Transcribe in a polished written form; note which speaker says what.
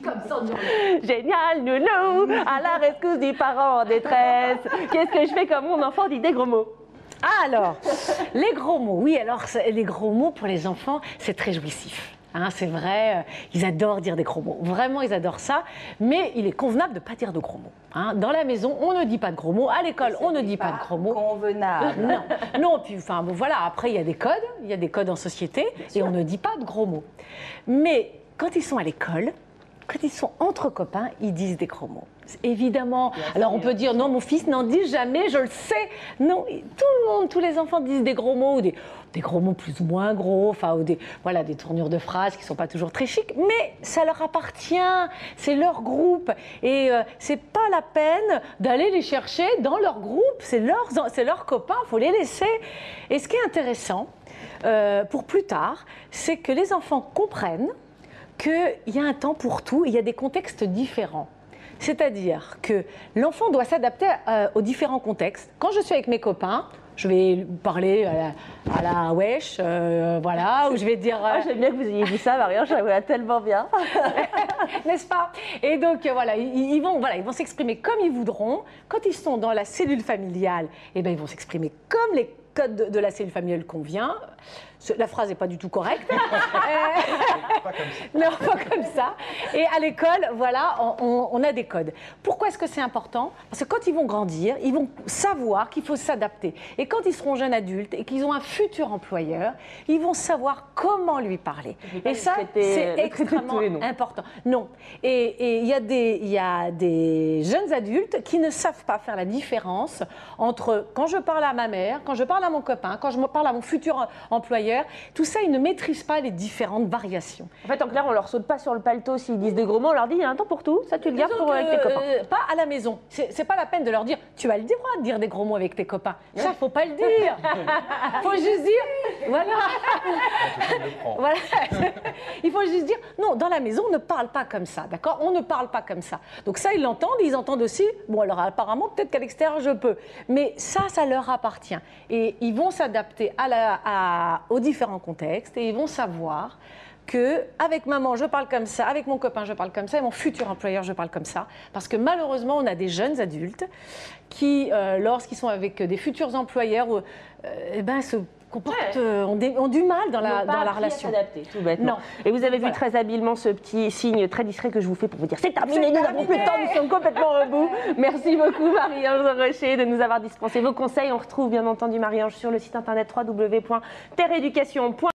Speaker 1: comme ça, on dirait.
Speaker 2: Génial, nounou, à la rescousse des parents en détresse. Qu'est-ce que je fais quand mon enfant dit des gros mots?
Speaker 3: Alors, les gros mots, oui, alors les gros mots pour les enfants, c'est très jouissif. Hein, c'est vrai, ils adorent dire des gros mots. Vraiment, ils adorent ça. Mais il est convenable de ne pas dire de gros mots. Hein. Dans la maison, on ne dit pas de gros mots. À l'école, on ne dit pas de gros mots.
Speaker 1: Convenable.
Speaker 3: Non, non. Puis, enfin, bon, voilà. Après, il y a des codes. Il y a des codes en société, et on ne dit pas de gros mots. Mais quand ils sont à l'école, quand ils sont entre copains, ils disent des gros mots. Évidemment. Alors on peut dire non, mon fils n'en dit jamais, je le sais. Non, tout le monde, tous les enfants disent des gros mots, ou des gros mots plus ou moins gros, enfin, ou des tournures de phrases qui ne sont pas toujours très chics, mais ça leur appartient, c'est leur groupe. Et c'est pas la peine d'aller les chercher dans leur groupe, c'est leurs copains, il faut les laisser. Et ce qui est intéressant, pour plus tard, c'est que les enfants comprennent qu'il y a un temps pour tout, il y a des contextes différents. C'est-à-dire que l'enfant doit s'adapter aux différents contextes. Quand je suis avec mes copains, je vais parler à la wesh, voilà, ou je vais dire...
Speaker 2: J'aime bien que vous ayez dit ça, Marianne, je la vois tellement bien.
Speaker 3: N'est-ce pas? Et donc, voilà, ils vont s'exprimer comme ils voudront. Quand ils sont dans la cellule familiale, eh ben, ils vont s'exprimer comme les codes de la cellule familiale convient. La phrase n'est pas du tout correcte.
Speaker 4: Pas comme ça.
Speaker 3: Non, pas comme ça. Et à l'école, voilà, on a des codes. Pourquoi est-ce que c'est important? Parce que quand ils vont grandir, ils vont savoir qu'il faut s'adapter. Et quand ils seront jeunes adultes et qu'ils ont un futur employeur, ils vont savoir comment lui parler. Et ça, c'est extrêmement important. Non. Et il y a des jeunes adultes qui ne savent pas faire la différence entre quand je parle à ma mère, quand je parle à mon copain, quand je parle à mon futur employeur. Tout ça, ils ne maîtrisent pas les différentes variations.
Speaker 2: En fait, en clair, on leur saute pas sur le paletot s'ils disent des gros mots, on leur dit il y a un temps pour tout, ça tu le gardes pour avec tes copains.
Speaker 3: Pas à la maison. C'est pas la peine de leur dire tu as le droit de dire des gros mots avec tes copains. Ça, faut pas le dire. Faut juste dire voilà. Voilà. Il faut juste dire non, dans la maison, on ne parle pas comme ça, d'accord? On ne parle pas comme ça. Donc ça, ils l'entendent, ils entendent aussi. Bon, alors apparemment, peut-être qu'à l'extérieur, je peux. Mais ça leur appartient. Et ils vont s'adapter aux différents contextes et ils vont savoir que avec maman je parle comme ça, avec mon copain je parle comme ça et mon futur employeur je parle comme ça, parce que malheureusement on a des jeunes adultes qui lorsqu'ils sont avec des futurs employeurs se comportent, ont du mal dans la relation.
Speaker 2: S'adapter, tout bêtement.
Speaker 3: Non.
Speaker 2: Et vous avez vu très habilement ce petit signe très discret que je vous fais pour vous dire c'est terminé, nous n'avons plus de temps, nous sommes complètement au bout. Merci beaucoup Marie-Ange Rocher de nous avoir dispensé vos conseils. On retrouve bien entendu Marie-Ange sur le site internet www.terreeducation.fr.